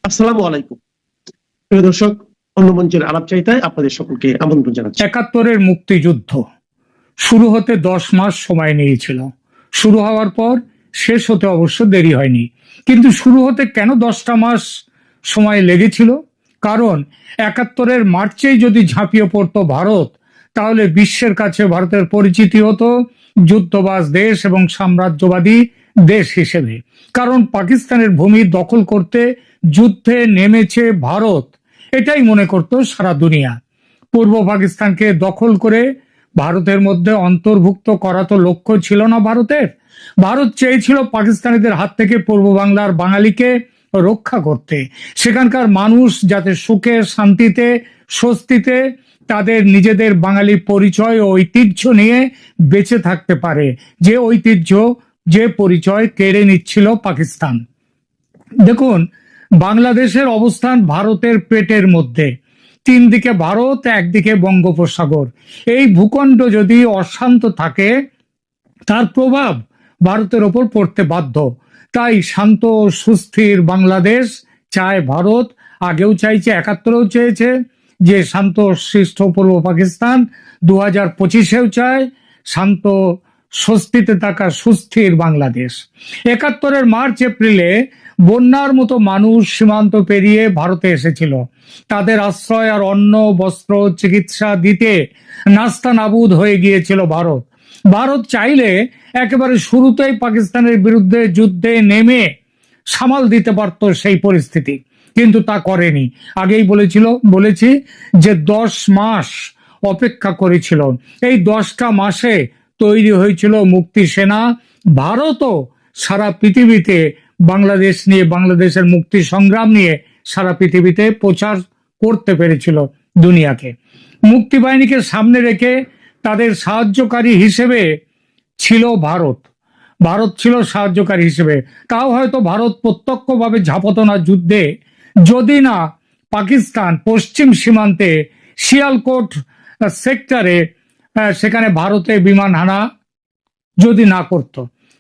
আসসালামু আলাইকুম প্রিয় দর্শক, অন্য মঞ্চের আলাপচারিতায় আপনাদের সকলকে আমন্ত্রণ জানাচ্ছি। ৭১-এর মুক্তিযুদ্ধ শুরু হতে ১০ মাস সময় নিয়েছিল। শুরু হওয়ার পর শেষ হতে অবশ্য দেরি হয়নি, কিন্তু শুরু হতে কেন ১০টা মাস সময় লেগেছিল? কারণ ৭১-এর মার্চেই যদি ঝাঁপিয়ে পড়তো ভারত, তাহলে বিশ্বের কাছে ভারতের পরিচিতি হতো যুদ্ধবাজ দেশ এবং সাম্রাজ্যবাদী দেশ হিসেবে। কারণ পাকিস্তানের ভূমি দখল করতে যুদ্ধে নেমেছে ভারত, এটাই মনে করত সারা দুনিয়া। পূর্ব পাকিস্তানকে দখল করে ভারতের মধ্যে অন্তর্ভুক্ত করা তো লক্ষ্য ছিল না ভারতের। ভারত চেয়েছিল পাকিস্তানিদের হাত থেকে পূর্ব বাংলার বাঙালিকে রক্ষা করতে, সেখানকার মানুষ যাতে সুখে শান্তিতে স্বস্তিতে তাদের নিজেদের বাঙালি পরিচয় ও ঐতিহ্য নিয়ে বেঁচে থাকতে পারে, যে ঐতিহ্য যে পরিচয় কেড়ে নিচ্ছিল পাকিস্তান। দেখুন, বাংলাদেশের অবস্থান ভারতের পেটের মধ্যে। ৩ দিকে ভারত, একদিকে বঙ্গোপসাগর। এই ভূখণ্ড যদি অশান্ত থাকে, তার প্রভাব ভারতের ওপর পড়তে বাধ্য। তাই শান্ত সুস্থির বাংলাদেশ চায় ভারত, আগেও চাইছে, ৭১-ও চেয়েছে যে শান্ত শিষ্ট পূর্ব পাকিস্তান। ২০২৫-এও চায় শান্ত স্বস্তিতে থাকা সুস্থির বাংলাদেশ। ৭১-এর মার্চ এপ্রিলে বন্যার মতো মানুষ সীমান্ত পেরিয়ে ভারতে এসেছিল। তাদের আশ্রয় আর অন্ন বস্ত্র চিকিৎসা দিতে নাস্তানাবুদ হয়ে গিয়েছিল ভারত। ভারত চাইলে একেবারে শুরুতেই পাকিস্তানের বিরুদ্ধে যুদ্ধে নেমে সামাল দিতে পারত সেই পরিস্থিতি, কিন্তু তা করেনি। আগেই বলেছি যে ১০ মাস অপেক্ষা করেছিল। এই ১০টা মাসে তৈরি হয়েছিল মুক্তি সেনা। ভারতও সারা পৃথিবীতে বাংলাদেশ নিয়ে, বাংলাদেশের মুক্তি সংগ্রাম নিয়ে সারা পৃথিবীতে প্রচার করতে পেরেছিল দুনিয়াকে। মুক্তি বাহিনীকে সামনে রেখে তাদের সাহায্যকারী হিসেবে ছিল ভারত। ভারত ছিল সাহায্যকারী হিসেবে। তাও হয়তো ভারত প্রত্যক্ষভাবে ঝাঁপত না যুদ্ধে, যদি না পাকিস্তান পশ্চিম সীমান্তে শিয়ালকোট সেক্টরে সেখানে ভারতে বিমান হানা যদি না করত।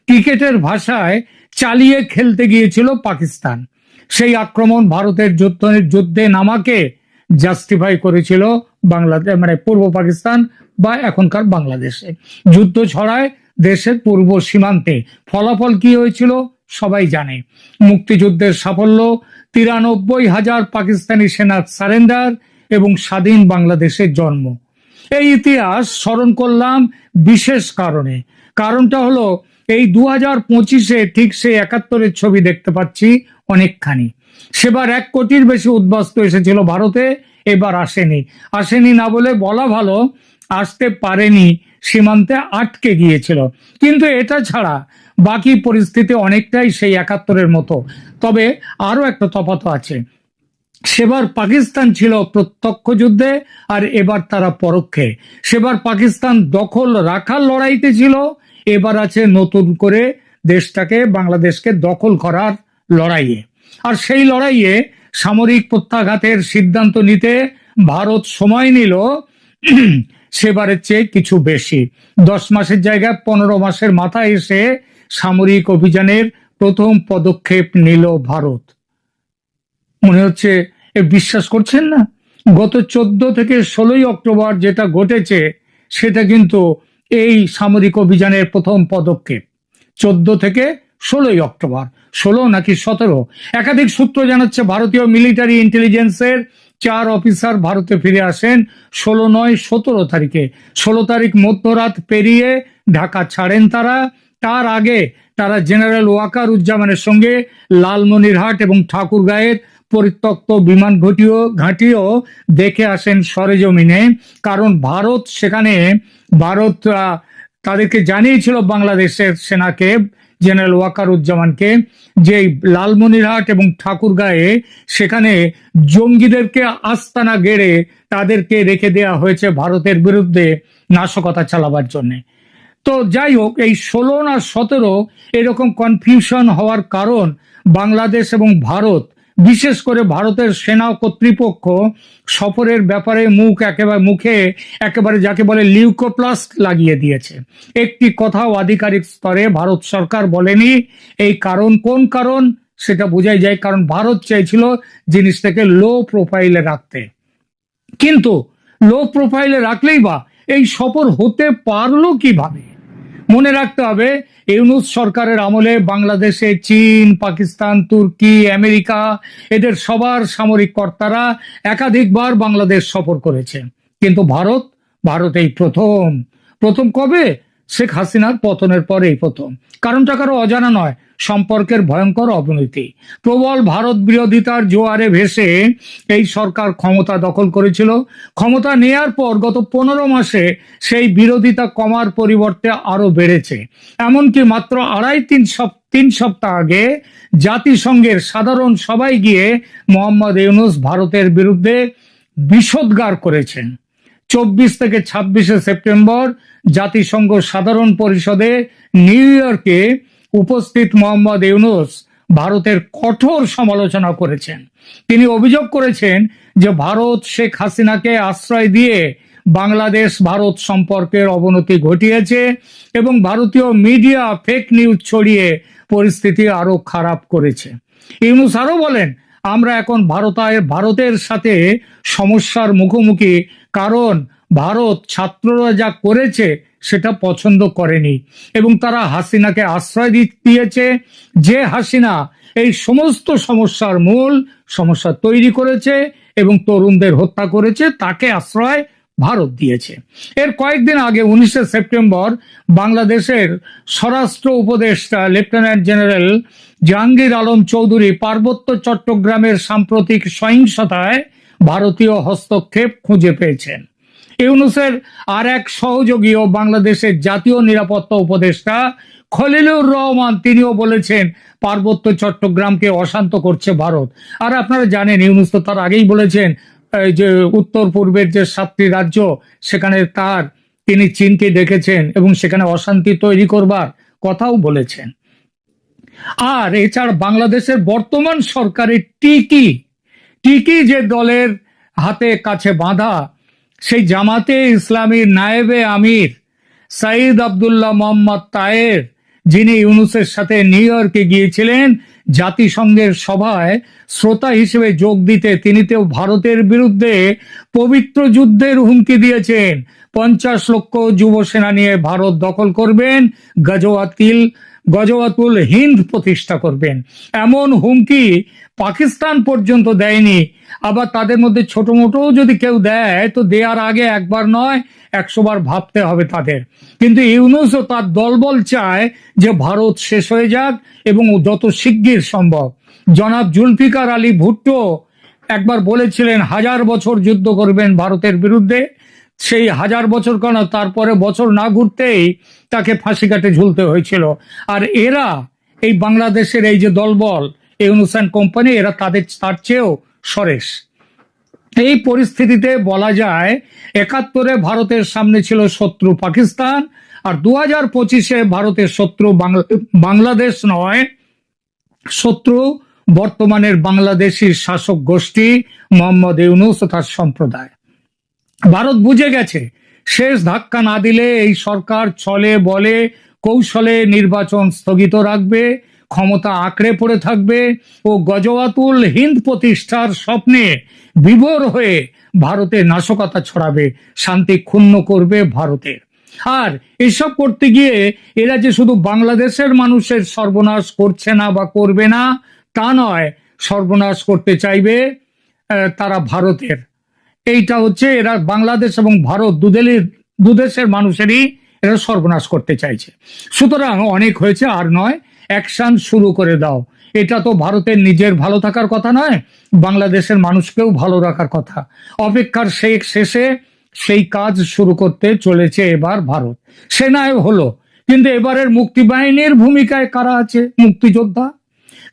ক্রিকেটের ভাষায় চালিয়ে খেলতে গিয়েছিল পাকিস্তান। সেই আক্রমণ ভারতের যুদ্ধে নামাকে জাস্টিফাই করেছিল বাংলাদেশ, মানে পূর্ব পাকিস্তান বা এখনকার বাংলাদেশে। যুদ্ধ ছড়ায় দেশের পূর্ব সীমান্তে। ফলাফল কি হয়েছিল সবাই জানে। মুক্তিযুদ্ধের সাফল্য, ৯৩,০০০ পাকিস্তানি সেনার সারেন্ডার এবং স্বাধীন বাংলাদেশের জন্ম। এই ইতিহাস স্মরণ করলাম বিশেষ কারণে। কারণটা হলো এই ২০২৫-এ ঠিক সেই ৭১-এর ছবি দেখতে পাচ্ছি অনেকখানি। সেবার ১ কোটির বেশি উদ্বাস্তু এসেছিল ভারতে, এবার আসেনি না বলে বলা ভালো, আসতে পারেনি, সীমান্তে আটকে গিয়েছিল। কিন্তু এটা ছাড়া বাকি পরিস্থিতি অনেকটাই সেই ৭১-এর মতো। তবে আরো একটা তফাৎ আছে। সেবার পাকিস্তান ছিল প্রত্যক্ষ যুদ্ধে, আর এবার তারা পরোক্ষে। সেবার পাকিস্তান দখল রাখার লড়াইতে ছিল, এবার আছে নতুন করে দেশটাকে, বাংলাদেশকে দখল করার লড়াইয়ে। আর সেই লড়াইয়ে সামরিক প্রত্যাঘাতের সিদ্ধান্ত নিতে ভারত সময় নিল সেবারের চেয়ে কিছু বেশি। ১০ মাসের জায়গায় ১৫ মাসের মাথায় এসে সামরিক অভিযানের প্রথম পদক্ষেপ নিল ভারত। মনে হচ্ছে বিশ্বাস করছেন না? গত ১৪ থেকে ১৬ই অক্টোবর যেটা ঘটেছে সেটা কিন্তু এই সামরিক অভিযানের প্রথম পদক্ষেপ। ১৪ থেকে ১৬ই অক্টোবর, ১৬ নাকি ১৭, একাধিক সূত্র জানাচ্ছে ভারতীয় মিলিটারি ইন্টেলিজেন্সের ৪ অফিসার ভারতে ফিরে আসেন ১৬ নয় ১৭ তারিখে। ১৬ তারিখ মধ্যরাত পেরিয়ে ঢাকা ছাড়েন তারা। তার আগে তারা জেনারেল ওয়াকারুজ্জামানের সঙ্গে লালমনিরহাট এবং ঠাকুরগাঁয়ের পরিত্যক্ত বিমান ঘাঁটিও দেখে আসেন সরেজমিনে। কারণ ভারত তাদেরকে জানিয়েছিল, বাংলাদেশের সেনাকে, জেনারেল ওয়াকারুজ্জামানকে, যে লালমনিরহাট এবং ঠাকুরগাঁয়ে সেখানে জঙ্গিদেরকে আস্তানা গেড়ে তাদেরকে রেখে দেওয়া হয়েছে ভারতের বিরুদ্ধে নাশকতা চালাবার জন্য। তো যাই হোক, এই ১৬ না ১৭ এরকম কনফিউশন হওয়ার কারণ বাংলাদেশ এবং ভারত, বিশেষ করে ভারতের সেনা কর্তৃপক্ষ সফরের ব্যাপারে মুখে একেবারে যাকে বলে লিউকোপ্লাস্ট লাগিয়ে দিয়েছে। একটি কথাও আধিকারিক স্তরে ভারত সরকার বলেনি। এই কারণ কোন কারণ সেটা বোঝাই যায়, কারণ ভারত চাইছিল জিনিসটাকে লো প্রোফাইলে রাখতে। কিন্তু লো প্রোফাইলে রাখলেই বা এই সফর হতে পারলো কিভাবে? মনে রাখতে হবে, ইউনূস সরকারের আমলে বাংলাদেশে চীন, পাকিস্তান, তুর্কি, আমেরিকা এদের সবার সামরিক কর্তারা একাধিকবার বাংলাদেশ সফর করেছে। কিন্তু ভারত এই প্রথম কবে? শেখ হাসিনার পতনের পরেই প্রথম। কারণটা কারো অজানা নয়, সম্পর্কের ভয়ঙ্কর অবনতি। প্রবল ভারত বিরোধিতার জোয়ারে ভেসে এই সরকার ক্ষমতা দখল করেছিল। ক্ষমতা নেয়ার পর গত 15 মাসে সেই বিরোধিতা কমার পরিবর্তে আরো বেড়েছে। এমনকি মাত্র 3 সপ্তাহ আগে জাতিসংঘের সাধারণ সভায় গিয়ে মোহাম্মদ ইউনূস ভারতের বিরুদ্ধে বিষোদ্গার করেছেন। 24 থেকে 26 সেপ্টেম্বর জাতিসংঘ সাধারণ পরিষদে নিউ ইয়র্কে উপস্থিত মোহাম্মদ ইউনূস ভারতের কঠোর সমালোচনা করেছেন। তিনি অভিযোগ করেছেন যে ভারত শেখ হাসিনাকে আশ্রয় দিয়ে বাংলাদেশ ভারত সম্পর্কের অবনতি ঘটিয়েছে এবং ভারতীয় মিডিয়া ফেক নিউজ ছড়িয়ে পরিস্থিতি আরো খারাপ করেছে। ইউনূস আরো বলেন, আমরা এখন ভারতের সাথে সমস্যার মুখোমুখি, কারণ ভারত ছাত্ররা যা করেছে সেটা পছন্দ করেনি এবং তারা হাসিনাকে আশ্রয় দিয়েছে। যে হাসিনা এই সমস্ত সমস্যা তৈরি করেছে এবং তরুণদের হত্যা করেছে, তাকে আশ্রয় ভারত দিয়েছে। এর কয়েকদিন আগে 19 সেপ্টেম্বর বাংলাদেশের স্বরাষ্ট্র উপদেষ্টা লেফটেন্যান্ট জেনারেল জাহাঙ্গীর আলম চৌধুরী পার্বত্য চট্টগ্রামের সাম্প্রতিক সহিংসতায় ভারতীয় হস্তক্ষেপ খুঁজে পেয়েছেন। ইউনূসের আর এক সহযোগী ও বাংলাদেশের জাতীয় নিরাপত্তা উপদেষ্টা খলিলুর রহমান, তিনিও বলেছেন পার্বত্য চট্টগ্রামকে অশান্ত করছে ভারত। আর আপনারা জানেন, ইউনূস তো তার আগেই বলেছেন যে উত্তর পূর্বের যে 7টি রাজ্য, সেখানে তিনি চীনকে ডেকেছেন এবং সেখানে অশান্তি তৈরি করবার কথাও বলেছেন। আর এছাড়া বাংলাদেশের বর্তমান সরকারের টিকি যে দলের হাতে কাছে বাঁধা, সেই জামাতে ইসলামীর নায়েবে আমির সাইদ আব্দুল্লাহ মোহাম্মদ তায়ের, যিনি ইউনূসের সাথে নিউ ইয়র্কে গিয়েছিলেন জাতিসংঘের সভায় শ্রোতা হিসেবে যোগ দিতে, তিনি তো ভারতের বিরুদ্ধে পবিত্র যুদ্ধের হুমকি দিয়েছেন। 50 লক্ষ যুব সেনা নিয়ে ভারত দখল করবেন, গজওয়াতুল হিন্দ প্রতিষ্ঠা করবেন, এমন হুমকি পাকিস্তান পর্যন্ত দেয়নি। আবার তাদের মধ্যে ছোট মোটো যদি কেউ দেয়, তো দেওয়ার আগে একবার নয় 100 বার ভাবতে হবে তাদের। কিন্তু ইউনূস ও তার দলবল চায় যে ভারত শেষ হয়ে যাক এবং যত শিগগির সম্ভব। জনাব জুলফিকার আলী ভুট্টো একবার বলেছিলেন 1000 বছর যুদ্ধ করবেন ভারতের বিরুদ্ধে। সেই 1000 বছর কেন, তারপরে বছর না ঘুরতেই তাকে ফাঁসি কাটে ঝুলতে হয়েছিল। আর এরা, এই বাংলাদেশের এই যে দলবল ইউনূস অ্যান্ড কোম্পানি, এরা তার চেয়েও সরেস। এই পরিস্থিতিতে বলা যায় 71-এ ভারতের সামনে ছিল শত্রু পাকিস্তান, আর 2025-এ ভারতের শত্রু বাংলাদেশ নয়, শত্রু বর্তমানের বাংলাদেশি শাসক গোষ্ঠী মোহাম্মদ ইউনূস ও তার সম্প্রদায়। ভারত বুঝে গেছে, শেষ ধাক্কা না দিলে এই সরকার ছলে বলে কৌশলে নির্বাচন স্থগিত রাখবে, ক্ষমতা আঁকড়ে পড়ে থাকবে ও গজওয়াতুল হিন্দ প্রতিষ্ঠার স্বপ্নে বিভোর হয়ে ভারতে নাশকতা ছড়াবে, শান্তি ক্ষুণ্ণ করবে ভারতের। আর এসব করতে গিয়ে এরা যে শুধু বাংলাদেশের মানুষের সর্বনাশ করছে না বা করবে না তা নয়, সর্বনাশ করতে চাইবে তারা ভারতের। এইটা হচ্ছে, এরা বাংলাদেশ এবং ভারত দুদেশের মানুষেরই এরা সর্বনাশ করতে চাইছে। সুতরাং অনেক হয়েছে, আর নয়, অ্যাকশন শুরু করে দাও। এটা তো ভারতের নিজের ভালো থাকার কথা নয়, বাংলাদেশের মানুষকেও ভালো রাখার কথা। অপেক্ষার শেষে সেই কাজ শুরু করতে চলেছে এবার ভারত। সেনায় হলো, কিন্তু এবারের মুক্তিবাহিনীর ভূমিকায় কারা আছে? মুক্তিযোদ্ধা।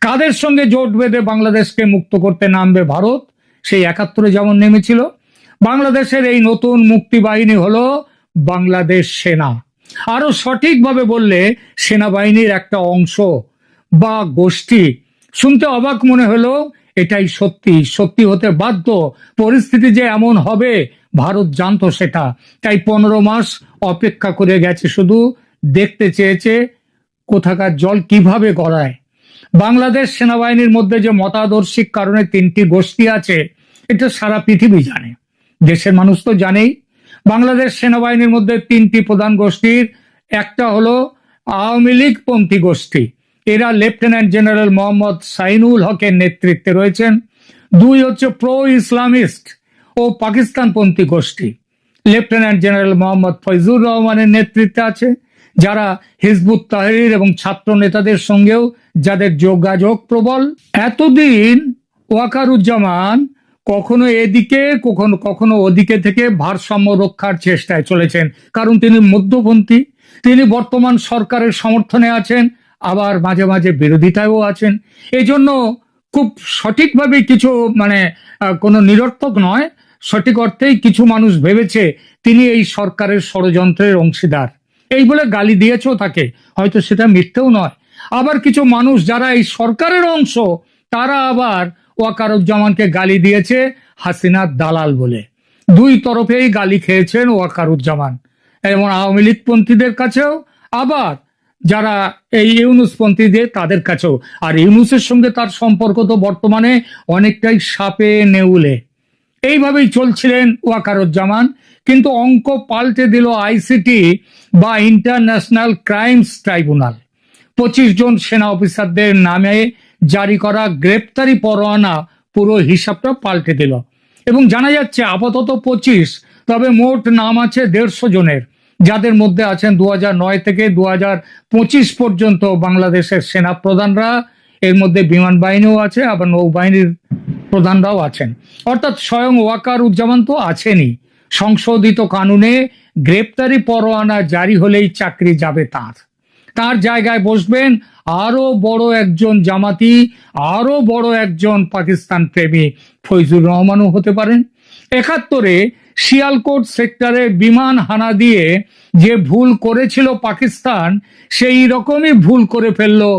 কাদের সঙ্গে জোট বেঁধে বাংলাদেশকে মুক্ত করতে নামবে ভারত? সেই 71-এ যেমন নেমেছিল। বাংলাদেশের এই নতুন মুক্তিবাহিনী হলো বাংলাদেশ সেনা। আরো সঠিকভাবে বললে সেনাবাহিনীর একটা অংশ বা গোষ্ঠী। শুনতে অবাক মনে হলো, এটাই সত্যি হতে বাধ্য। পরিস্থিতি যে এমন হবে ভারত জানতো সেটা, তাই 15 মাস অপেক্ষা করে গেছে, শুধু দেখতে চেয়েছে কোথাকার জল কিভাবে গড়ায়। বাংলাদেশ সেনাবাহিনীর মধ্যে যে মতাদর্শিক কারণে তিনটি গোষ্ঠী আছে, এটা সারা পৃথিবী জানে, দেশের মানুষ তো জানেই। বাংলাদেশ সেনাবাহিনীর মধ্যে তিনটি প্রধান গোষ্ঠীর, একটা হলো আওয়ামী লীগ পন্থী গোষ্ঠী, এরা লেফটেন্যান্ট জেনারেল মোহাম্মদ সাইনুল হকের নেতৃত্বে রয়েছেন। দুই হচ্ছে প্রো ইসলামিস্ট ও পাকিস্তানপন্থী গোষ্ঠী, লেফটেন্যান্ট জেনারেল মোহাম্মদ ফয়জুর রহমানের নেতৃত্বে আছে, যারা হিজবুত তাহরির এবং ছাত্র নেতাদের সঙ্গেও যাদের যোগাযোগ প্রবল। এতদিন ওয়াকারুজ্জামান কখনো এদিকে কখনো কখনো ওদিকে থেকে ভারসাম্য রক্ষার চেষ্টায় চলেছেন, কারণ তিনি মধ্যপন্থী, তিনি বর্তমান সরকারের সমর্থনে আছেন, আবার মাঝে মাঝে বিরোধিতায়ও আছেন। এই জন্য খুব সঠিকভাবে কিছু কোনো নিরর্থক নয়, সঠিক অর্থেই কিছু মানুষ ভেবেছে তিনি এই সরকারের ষড়যন্ত্রের অংশীদার, এই বলে গালি দিয়েছেও তাকে, হয়তো সেটা মিথ্যেও নয়। আবার কিছু মানুষ যারা এই সরকারের অংশ, তারা আবার ওয়াকারুজ্জামানকে গালি দিয়েছে হাসিনার দালাল বলে। দুই তরফেই গালি খেয়েছেন ওয়াকারুজ্জামান, এবং আওয়ামী লীগ পন্থীদের কাছেও, আবার যারা এই ইউনুস পন্থীদের তাদের কাছেও। আর ইউনুসের সঙ্গে তার সম্পর্ক তো বর্তমানে অনেকটাই সাপে নেউলে। এইভাবেই চলছিলেন ওয়াকারুজ্জামান, কিন্তু অঙ্ক পাল্টে দিল আইসিটি বা ইন্টারন্যাশনাল ক্রাইমস ট্রাইব্যুনাল। 25 জন সেনা অফিসারদের নামে জারি করা গ্রেপ্তারি পরোয়ানা পুরো হিসাবটা পাল্টে দিল, এবং জানা যাচ্ছে আপাতত 25, তবে মোট নাম আছে 150 জনের, যাদের মধ্যে আছেন 2009 থেকে 2025 পর্যন্ত বাংলাদেশের সেনা প্রধানরা, এর মধ্যে বিমান বাহিনীও আছে, আবার নৌবাহিনীর প্রধানরাও আছেন। অর্থাৎ স্বয়ং ওয়াকারুজ্জামান তো আছেনই। সংশোধিত কানুনে গ্রেপ্তারি পরোয়ানা জারি হলেই চাকরি যাবে তার জায়গায় বসবেন আরো বড় একজন জামাতি, আরো বড় একজন পাকিস্তান প্রেমী ফয়জুর রহমানও হতে পারেন। 71-এ শিয়ালকোট সেক্টরে বিমান হানা দিয়ে যে ভুল করেছিল পাকিস্তান, সেই রকমই ভুল করে ফেললো